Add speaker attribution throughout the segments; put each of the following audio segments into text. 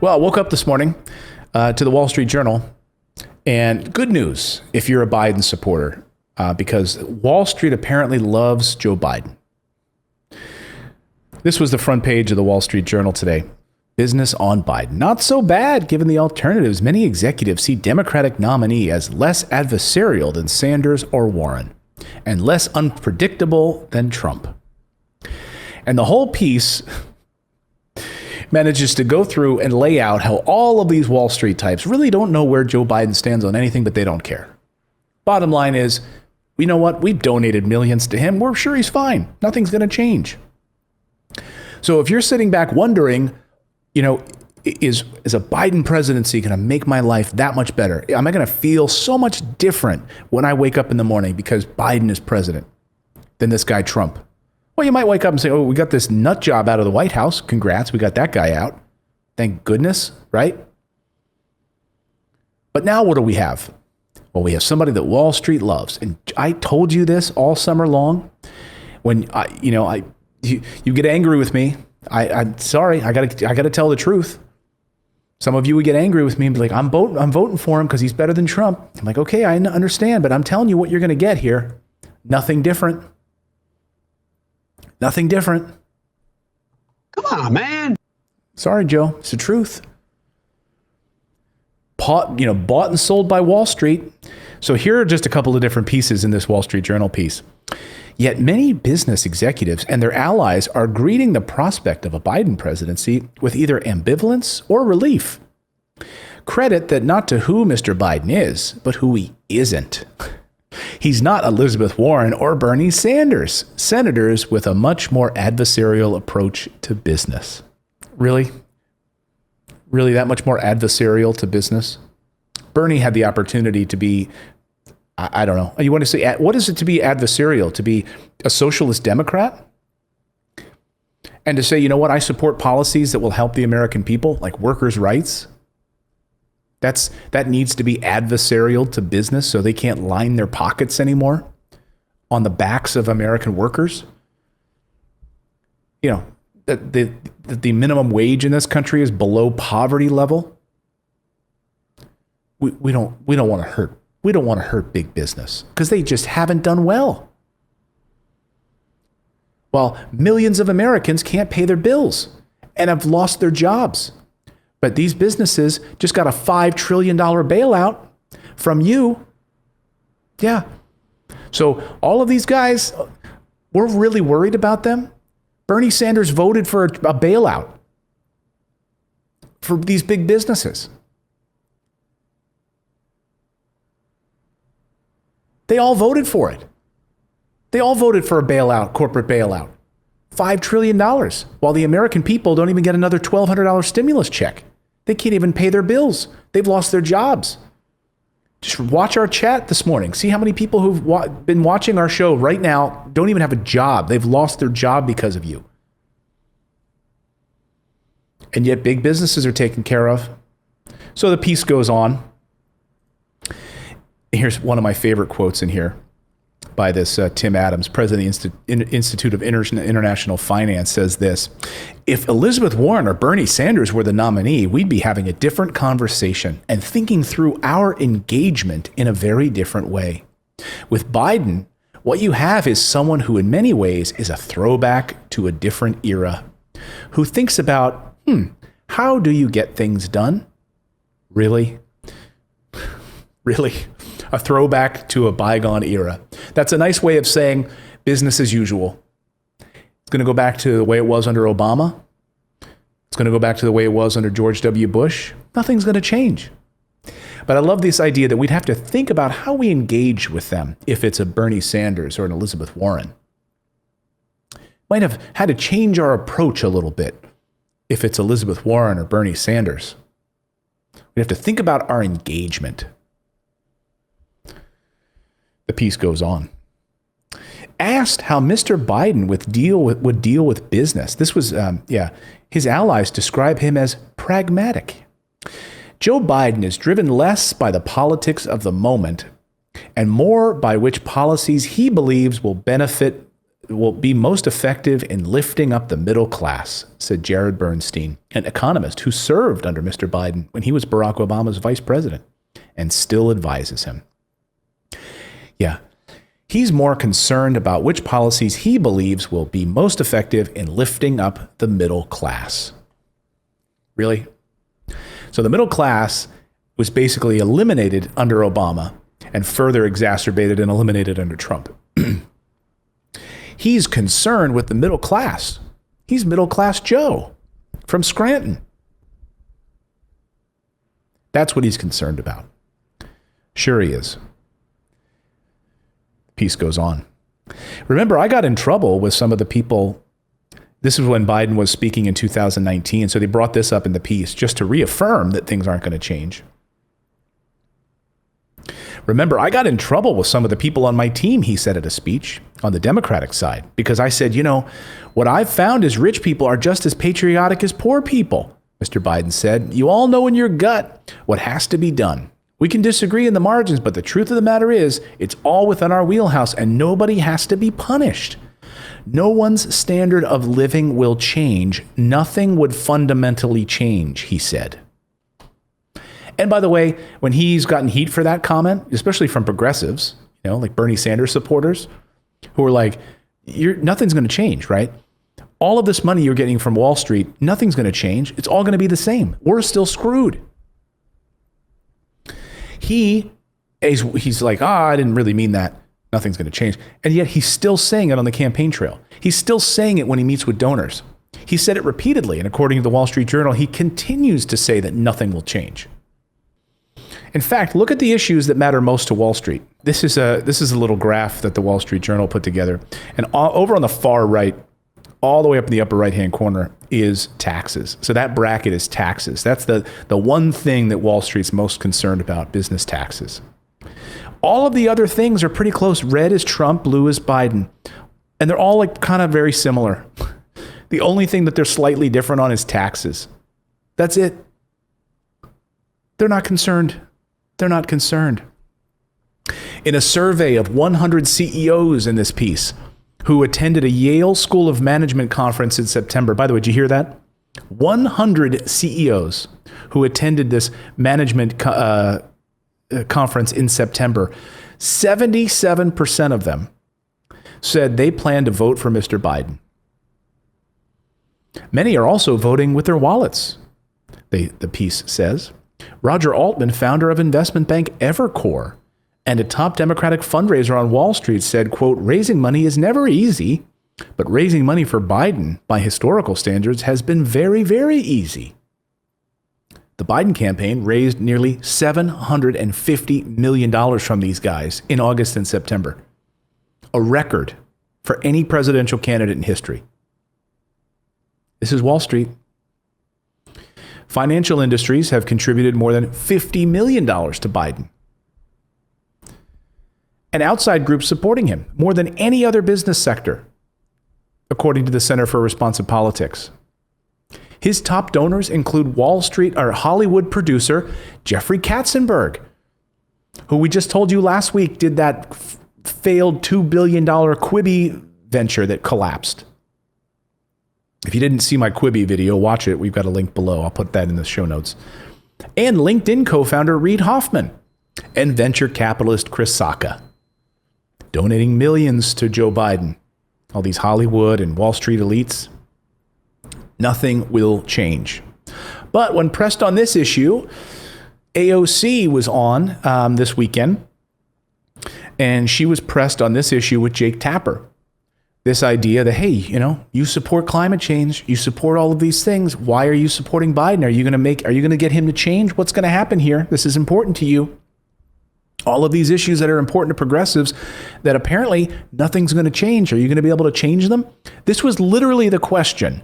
Speaker 1: Well, I woke up this morning to the Wall Street Journal, and good news if you're a Biden supporter, because Wall Street apparently loves Joe Biden. This was the front page of the Wall Street Journal today. Business on Biden. Not so bad given the alternatives. Many executives see Democratic nominee as less adversarial than Sanders or Warren, and less unpredictable than Trump. And the whole piece manages to go through and lay out how all of these Wall Street types really don't know where Joe Biden stands on anything, but they don't care. Bottom line is, you know what? We've donated millions to him. We're sure he's fine. Nothing's going to change. So if you're sitting back wondering, is a Biden presidency going to make my life that much better? Am I going to feel so much different when I wake up in the morning because Biden is president than this guy Trump? Well, you might wake up and say, oh, we got this nut job out of the White House. Congrats, we got that guy out. Thank goodness, right? But now what do we have? Well, we have somebody that Wall Street loves. And I told you this all summer long. When you get angry with me. I'm sorry. I gotta tell the truth. Some of you would get angry with me and be like, I'm voting for him because he's better than Trump. I'm like, okay, I understand, but I'm telling you what you're going to get here. Nothing different. Nothing different.
Speaker 2: Come on, man.
Speaker 1: Sorry, Joe. It's the truth. Bought and sold by Wall Street. So here are just a couple of different pieces in this Wall Street Journal piece. Yet many business executives and their allies are greeting the prospect of a Biden presidency with either ambivalence or relief. Credit that not to who Mr. Biden is, but who he isn't. He's not Elizabeth Warren or Bernie Sanders, senators with a much more adversarial approach to business. Really? Really that much more adversarial to business? Bernie had the opportunity to be, I don't know. You want to say, what is it to be adversarial? To be a socialist Democrat? And to say, you know what, I support policies that will help the American people, like workers' rights? That needs to be adversarial to business so they can't line their pockets anymore on the backs of American workers? That the minimum wage in this country is below poverty level? We don't want to hurt. We don't want to hurt big business because they just haven't done well. Well, millions of Americans can't pay their bills and have lost their jobs. But these businesses just got a $5 trillion bailout from you. Yeah. So all of these guys, we're really worried about them. Bernie Sanders voted for a bailout for these big businesses. They all voted for it. They all voted for a bailout, corporate bailout. $5 trillion, while the American people don't even get another $1,200 stimulus check. They can't even pay their bills. They've lost their jobs. Just watch our chat this morning. See how many people who've been watching our show right now don't even have a job. They've lost their job because of you. And yet big businesses are taken care of. So the piece goes on. Here's one of my favorite quotes in here by this Tim Adams, president of the Institute of International Finance, says this: if Elizabeth Warren or Bernie Sanders were the nominee, we'd be having a different conversation and thinking through our engagement in a very different way. With Biden, what you have is someone who in many ways is a throwback to a different era, who thinks about, how do you get things done? Really? Really? A throwback to a bygone era. That's a nice way of saying business as usual. It's going to go back to the way it was under Obama. It's going to go back to the way it was under George W. Bush. Nothing's going to change. But I love this idea that we'd have to think about how we engage with them if it's a Bernie Sanders or an Elizabeth Warren. Might have had to change our approach a little bit if it's Elizabeth Warren or Bernie Sanders. We have to think about our engagement. The piece goes on. Asked how Mr. Biden would deal with business. This was, his allies describe him as pragmatic. Joe Biden is driven less by the politics of the moment and more by which policies he believes will benefit will be most effective in lifting up the middle class, said Jared Bernstein, an economist who served under Mr. Biden when he was Barack Obama's vice president and still advises him. Yeah, he's more concerned about which policies he believes will be most effective in lifting up the middle class. Really? So the middle class was basically eliminated under Obama and further exacerbated and eliminated under Trump. He's concerned with the middle class. He's middle class Joe from Scranton. That's what he's concerned about. Sure he is. Piece goes on. Remember, I got in trouble with some of the people. This is when Biden was speaking in 2019. So they brought this up in the piece just to reaffirm that things aren't going to change. Remember, I got in trouble with some of the people on my team, he said at a speech on the Democratic side, because I said, what I've found is rich people are just as patriotic as poor people. Mr. Biden said, you all know in your gut what has to be done. We can disagree in the margins, but the truth of the matter is it's all within our wheelhouse and nobody has to be punished. No one's standard of living will change. Nothing would fundamentally change, he said. And by the way, when he's gotten heat for that comment, especially from progressives, like Bernie Sanders supporters, who are like, nothing's going to change, right? All of this money you're getting from Wall Street, nothing's going to change. It's all going to be the same. We're still screwed. He's like, I didn't really mean that. Nothing's going to change. And yet he's still saying it on the campaign trail. He's still saying it when he meets with donors. He said it repeatedly. And according to the Wall Street Journal, he continues to say that nothing will change. In fact, look at the issues that matter most to Wall Street. This is a little graph that the Wall Street Journal put together. And over on the far right, all the way up in the upper right-hand corner is taxes. So that bracket is taxes. That's the one thing that Wall Street's most concerned about, business taxes. All of the other things are pretty close. Red is Trump, blue is Biden. And they're all like kind of very similar. The only thing that they're slightly different on is taxes. That's it. They're not concerned. They're not concerned. In a survey of 100 CEOs in this piece who attended a Yale School of Management conference in September. By the way, did you hear that? 100 CEOs who attended this management conference in September. 77% of them said they plan to vote for Mr. Biden. Many are also voting with their wallets, the piece says. Roger Altman, founder of investment bank Evercore, and a top Democratic fundraiser on Wall Street said, quote, raising money is never easy, but raising money for Biden by historical standards has been very, very easy. The Biden campaign raised nearly $750 million from these guys in August and September, a record for any presidential candidate in history. This is Wall Street. Financial industries have contributed more than $50 million to Biden. And outside groups supporting him, more than any other business sector, according to the Center for Responsive Politics. His top donors include Wall Street or Hollywood producer Jeffrey Katzenberg, who we just told you last week did that failed $2 billion Quibi venture that collapsed. If you didn't see my Quibi video, watch it. We've got a link below. I'll put that in the show notes. And LinkedIn co-founder Reid Hoffman and venture capitalist Chris Sacca, donating millions to Joe Biden. All these Hollywood and Wall Street elites. Nothing will change. But when pressed on this issue, AOC was on this weekend, and she was pressed on this issue with Jake Tapper. This idea that, hey, you support climate change, you support all of these things. Why are you supporting Biden? Are you going to get him to change? What's going to happen here? This is important to you. All of these issues that are important to progressives that apparently nothing's going to change. Are you going to be able to change them? This was literally the question.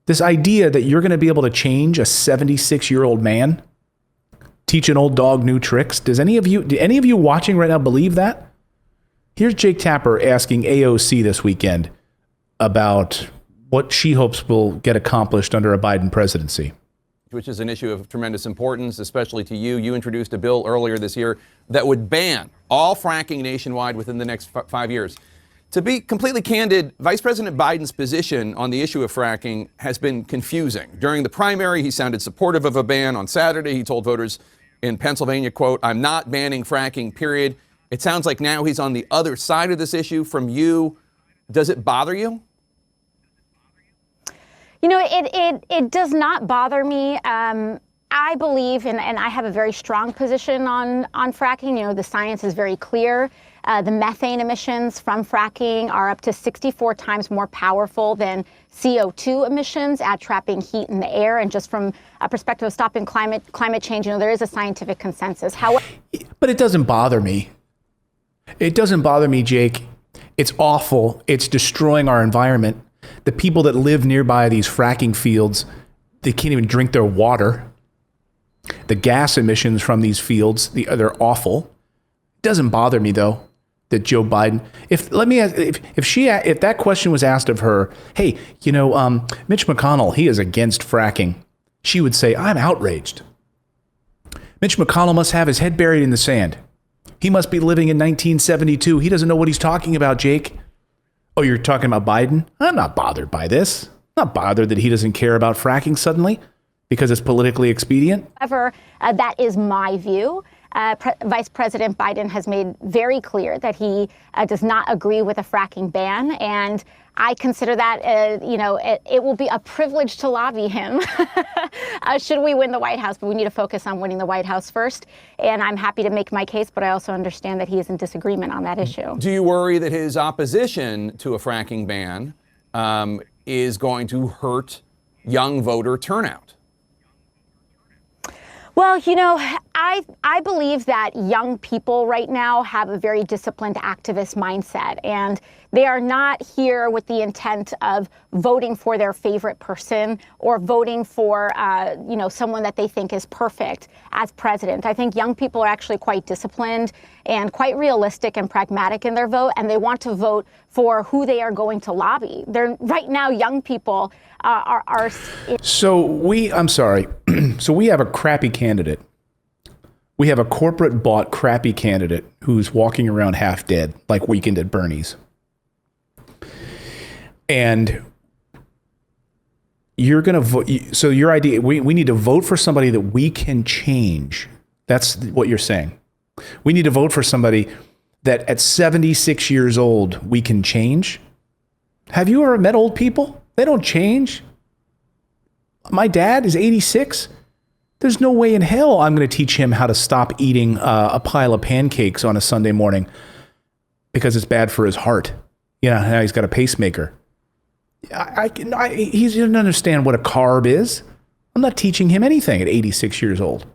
Speaker 1: This idea that you're going to be able to change a 76-year-old man, teach an old dog new tricks. Do any of you watching right now believe that? Here's Jake Tapper asking AOC this weekend about what she hopes will get accomplished under a Biden presidency.
Speaker 3: Which is an issue of tremendous importance, especially to you. You introduced a bill earlier this year that would ban all fracking nationwide within the next 5 years. To be completely candid, Vice President Biden's position on the issue of fracking has been confusing. During the primary, he sounded supportive of a ban. On Saturday, he told voters in Pennsylvania, quote, "I'm not banning fracking, period." It sounds like now he's on the other side of this issue from you. Does it bother you?
Speaker 4: You know, it does not bother me. I believe, and I have a very strong position on fracking. You know, the science is very clear. The methane emissions from fracking are up to 64 times more powerful than CO2 emissions at trapping heat in the air. And just from a perspective of stopping climate change, you know, there is a scientific consensus. However,
Speaker 1: but it doesn't bother me. It doesn't bother me, Jake. It's awful. It's destroying our environment. The people that live nearby these fracking fields, they can't even drink their water. The gas emissions from these fields, they're awful. It doesn't bother me though that Joe Biden. If that question was asked of her, hey, you know, Mitch McConnell, he is against fracking, she would say, I'm outraged. Mitch McConnell must have his head buried in the sand. He must be living in 1972. He doesn't know what he's talking about, Jake. Oh, you're talking about Biden? I'm not bothered by this. I'm not bothered that he doesn't care about fracking suddenly because it's politically expedient.
Speaker 4: However, that is my view. Vice President Biden has made very clear that he does not agree with a fracking ban. And I consider that, you know, it will be a privilege to lobby him should we win the White House. But we need to focus on winning the White House first. And I'm happy to make my case, but I also understand that he is in disagreement on that issue.
Speaker 3: Do you worry that his opposition to a fracking ban is going to hurt young voter turnout?
Speaker 4: Well, you know, I believe that young people right now have a very disciplined activist mindset, and they are not here with the intent of voting for their favorite person or voting for, you know, someone that they think is perfect as president. I think young people are actually quite disciplined and quite realistic and pragmatic in their vote, and they want to vote for who they are going to lobby. They're right now, young people are.
Speaker 1: I'm sorry. So we have a crappy candidate. We have a corporate bought crappy candidate who's walking around half dead, like Weekend at Bernie's. And you're going to vote. So your idea, we need to vote for somebody that we can change. That's what you're saying. We need to vote for somebody that at 76 years old, we can change. Have you ever met old people? They don't change. My dad is 86. There's no way in hell I'm going to teach him how to stop eating a pile of pancakes on a Sunday morning because it's bad for his heart. You know, now he's got a pacemaker. He doesn't understand what a carb is. I'm not teaching him anything at 86 years old.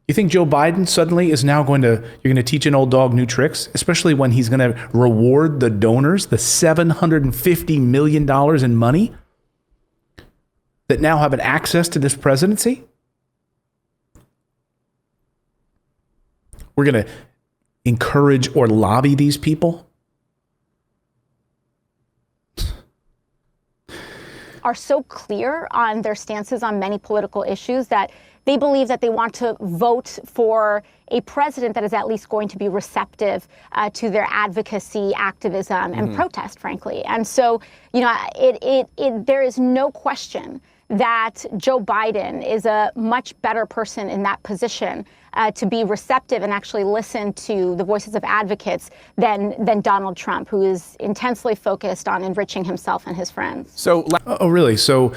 Speaker 1: You think Joe Biden suddenly is now you're going to teach an old dog new tricks, especially when he's going to reward the donors, the $750 million in money that now have an access to this presidency? We're going to encourage or lobby these people?
Speaker 4: Are so clear on their stances on many political issues that they believe that they want to vote for a president that is at least going to be receptive to their advocacy, activism, and protest, frankly. And so, you know, there is no question that Joe Biden is a much better person in that position to be receptive and actually listen to the voices of advocates than Donald Trump, who is intensely focused on enriching himself and his friends.
Speaker 3: So,
Speaker 1: oh, really? So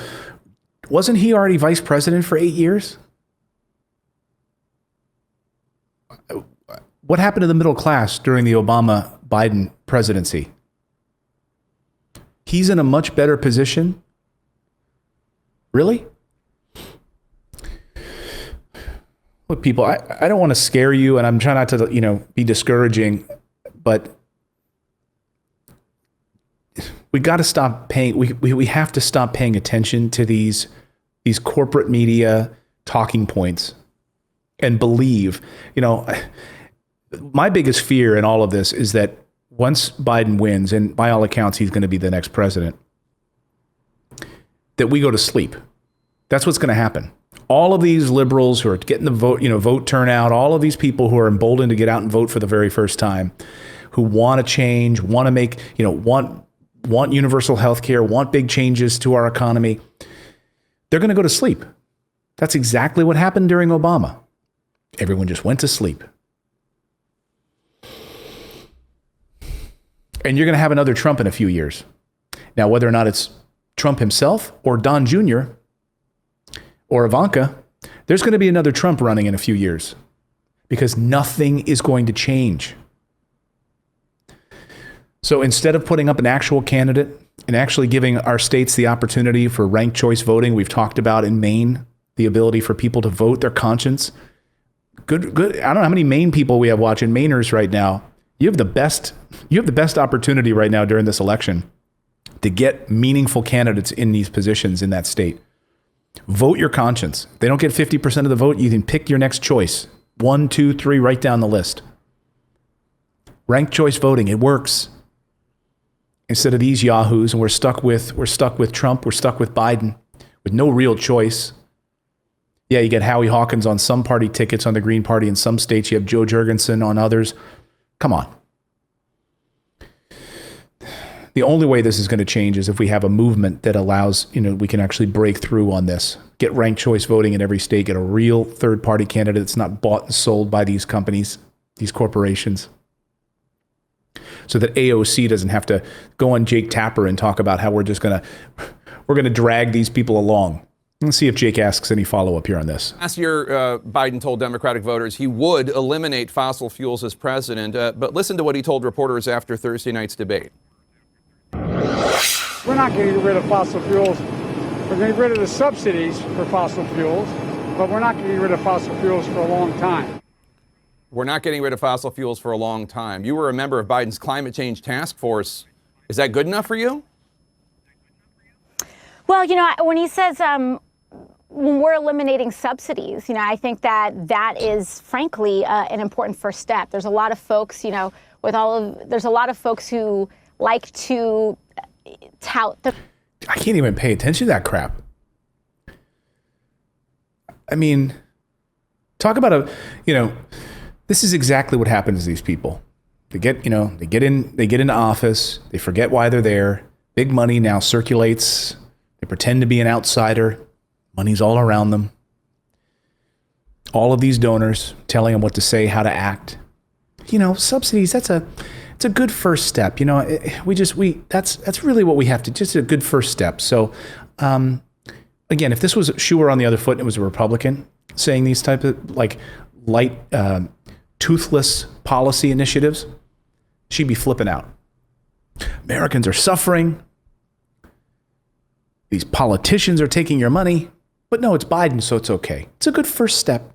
Speaker 1: wasn't he already vice president for 8 years? What happened to the middle class during the Obama-Biden presidency? He's in a much better position. Really? Look, people, I don't want to scare you, and I'm trying not to, you know, be discouraging, but we got to stop paying. We have to stop paying attention to these corporate media talking points and believe. You know, my biggest fear in all of this is that once Biden wins, and by all accounts he's going to be the next president, that we go to sleep. That's what's going to happen. All of these liberals who are getting the vote, you know, vote turnout, all of these people who are emboldened to get out and vote for the very first time, who want to change, want to make, want universal health care, want big changes to our economy, they're going to go to sleep. That's exactly what happened during Obama. Everyone just went to sleep. And you're going to have another Trump in a few years. Now, whether or not it's Trump himself or Don Jr. or Ivanka, there's going to be another Trump running in a few years because nothing is going to change. So instead of putting up an actual candidate and actually giving our states the opportunity for ranked choice voting, we've talked about in Maine, the ability for people to vote their conscience. Good. I don't know how many Maine people we have watching. Mainers right now. You have the best opportunity right now during this election to get meaningful candidates in these positions in that state. Vote your conscience. They don't get 50% of the vote. You can pick your next choice. 1, 2, 3, right down the list. Ranked choice voting. It works. Instead of these yahoos, and we're stuck with Trump, we're stuck with Biden with no real choice. Yeah, you get Howie Hawkins on some party tickets on the Green Party in some states. You have Joe Jorgensen on others. Come on. The only way this is going to change is if we have a movement that allows, we can actually break through on this. Get ranked choice voting in every state. Get a real third-party candidate that's not bought and sold by these companies, these corporations. So that AOC doesn't have to go on Jake Tapper and talk about how we're going to drag these people along. Let's see if Jake asks any follow-up here on this.
Speaker 3: Last year, Biden told Democratic voters he would eliminate fossil fuels as president. But listen to what he told reporters after Thursday night's debate.
Speaker 5: We're not going to get rid of fossil fuels. We're going to get rid of the subsidies for fossil fuels, but we're not going to get rid of fossil fuels for a long time.
Speaker 3: We're not getting rid of fossil fuels for a long time. You were a member of Biden's climate change task force. Is that good enough for you?
Speaker 4: Well, when he says when we're eliminating subsidies, I think that is frankly an important first step. There's a lot of folks, there's a lot of folks who like to tout the.
Speaker 1: I can't even pay attention to that crap. I mean, talk about this is exactly what happens to these people. They get into office. They forget why they're there. Big money now circulates. They pretend to be an outsider. Money's all around them. All of these donors telling them what to say, how to act. Subsidies, it's a good first step. That's really what we have to, just a good first step. So, again, if this was shoe were on the other foot and it was a Republican saying these type of light, toothless policy initiatives, she'd be flipping out. Americans are suffering. These politicians are taking your money. But no, it's Biden, so it's okay. It's a good first step.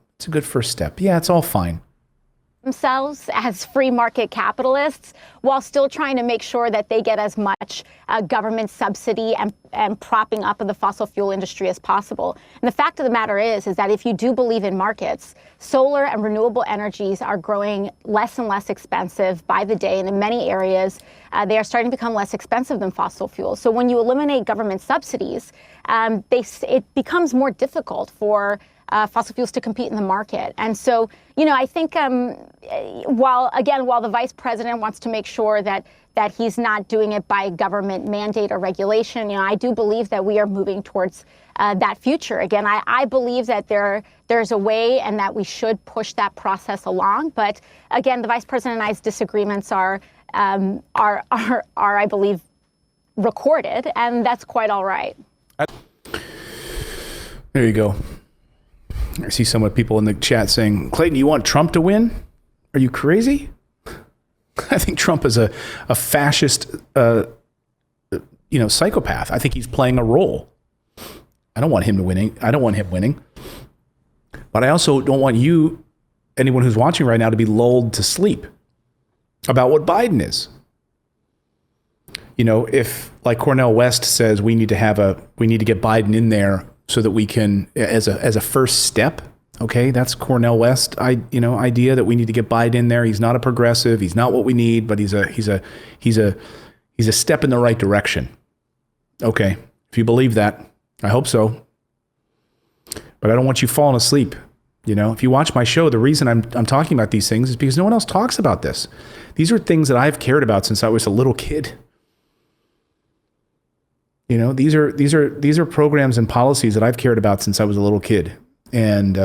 Speaker 1: Yeah, it's all fine.
Speaker 4: Themselves as free market capitalists while still trying to make sure that they get as much government subsidy and propping up of the fossil fuel industry as possible. And the fact of the matter is that if you do believe in markets, solar and renewable energies are growing less and less expensive by the day. And in many areas, they are starting to become less expensive than fossil fuels. So when you eliminate government subsidies, it becomes more difficult for fossil fuels to compete in the market. And so, I think while the vice president wants to make sure that he's not doing it by government mandate or regulation, I do believe that we are moving towards that future. Again, I believe that there's a way and that we should push that process along. But again, the vice president and I's disagreements are I believe, recorded, and that's quite all right.
Speaker 1: There you go. I see some of the people in the chat saying, Clayton, you want Trump to win? Are you crazy? I think Trump is a fascist, psychopath. I think he's playing a role. I don't want him winning. But I also don't want anyone who's watching right now, to be lulled to sleep about what Biden is. If, like Cornel West says, we need to get Biden in there so that we can, as a first step. Okay, that's Cornel West idea that we need to get Biden in there. He's not a progressive. He's not what we need, but he's a step in the right direction. Okay, if you believe that, I hope so. But I don't want you falling asleep You know, if you watch my show, the reason I'm talking about these things is because no one else talks about this. These are things that I've cared about since I was a little kid. You know, these are programs and policies that I've cared about since I was a little kid. And,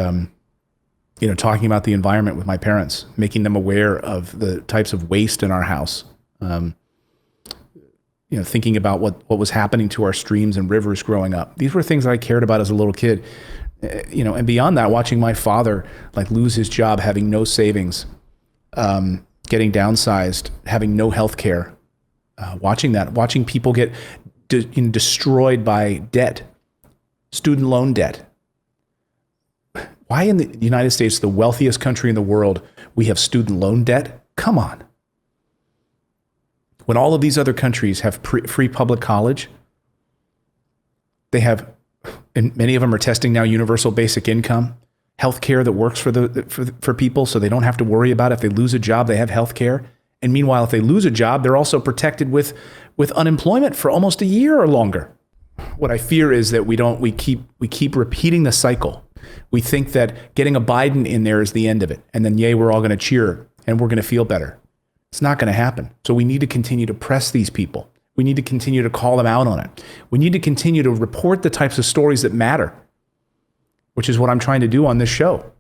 Speaker 1: you know, talking about the environment with my parents, making them aware of the types of waste in our house. You know, thinking about what was happening to our streams and rivers growing up. These were things that I cared about as a little kid. You know, and beyond that, watching my father like lose his job, having no savings, getting downsized, having no health care, watching people get destroyed by debt, student loan debt. Why in the United States, the wealthiest country in the world, we have student loan debt? Come on. When all of these other countries have free public college, they have, and many of them are testing now universal basic income, health care that works for people so they don't have to worry about if they lose a job, they have health care. And meanwhile, if they lose a job, they're also protected with unemployment for almost a year or longer. What I fear is that we keep repeating the cycle. We think that getting a Biden in there is the end of it. And then, yay, we're all going to cheer and we're going to feel better. It's not going to happen. So we need to continue to press these people. We need to continue to call them out on it. We need to continue to report the types of stories that matter, which is what I'm trying to do on this show.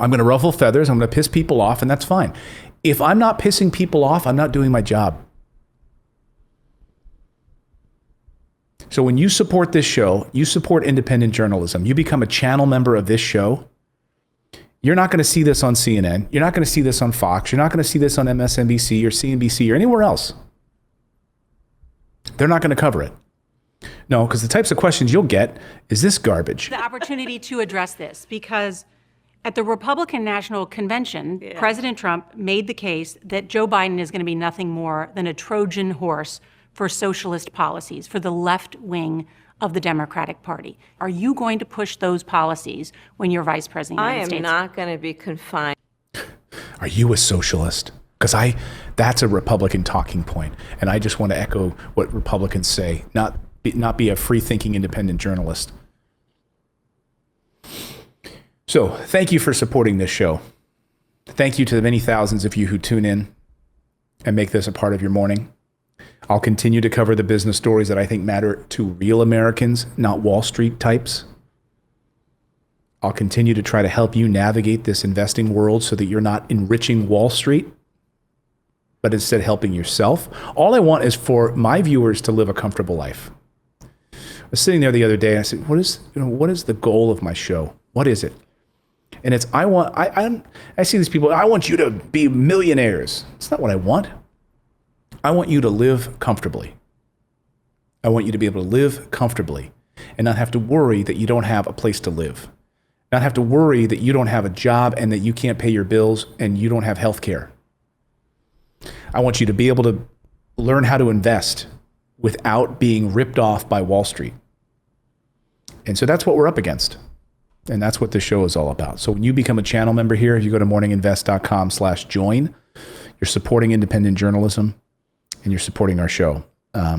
Speaker 1: I'm going to ruffle feathers. I'm going to piss people off, and that's fine. If I'm not pissing people off, I'm not doing my job. So when you support this show, you support independent journalism, you become a channel member of this show, you're not going to see this on CNN. You're not going to see this on Fox. You're not going to see this on MSNBC or CNBC or anywhere else. They're not going to cover it. No, because the types of questions you'll get is this garbage.
Speaker 6: The opportunity to address this, because at the Republican National Convention, President Trump made the case that Joe Biden is going to be nothing more than a Trojan horse for socialist policies, for the left wing of the Democratic Party. Are you going to push those policies when you're vice president of the United States?
Speaker 7: I am not going to be confined.
Speaker 1: Are you a socialist? Because that's a Republican talking point. And I just want to echo what Republicans say, not be a free-thinking independent journalist. So thank you for supporting this show. Thank you to the many thousands of you who tune in and make this a part of your morning. I'll continue to cover the business stories that I think matter to real Americans, not Wall Street types. I'll continue to try to help you navigate this investing world so that you're not enriching Wall Street, but instead helping yourself. All I want is for my viewers to live a comfortable life. I was sitting there the other day and I said, what is the goal of my show? What is it? And it's, I see these people, I want you to be millionaires. It's not what I want. I want you to live comfortably. I want you to be able to live comfortably and not have to worry that you don't have a place to live. Not have to worry that you don't have a job and that you can't pay your bills and you don't have health care. I want you to be able to learn how to invest without being ripped off by Wall Street. And so that's what we're up against. And that's what this show is all about. So when you become a channel member here, if you go to morninginvest.com/join, you're supporting independent journalism and you're supporting our show.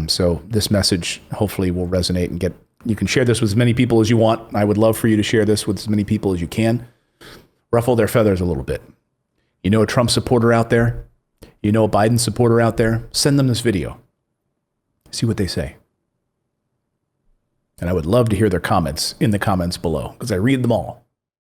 Speaker 1: So this message hopefully will resonate and you can share this with as many people as you want. I would love for you to share this with as many people as you can. Ruffle their feathers a little bit. You know a Trump supporter out there? You know a Biden supporter out there? Send them this video. See what they say. And I would love to hear their comments in the comments below because I read them all.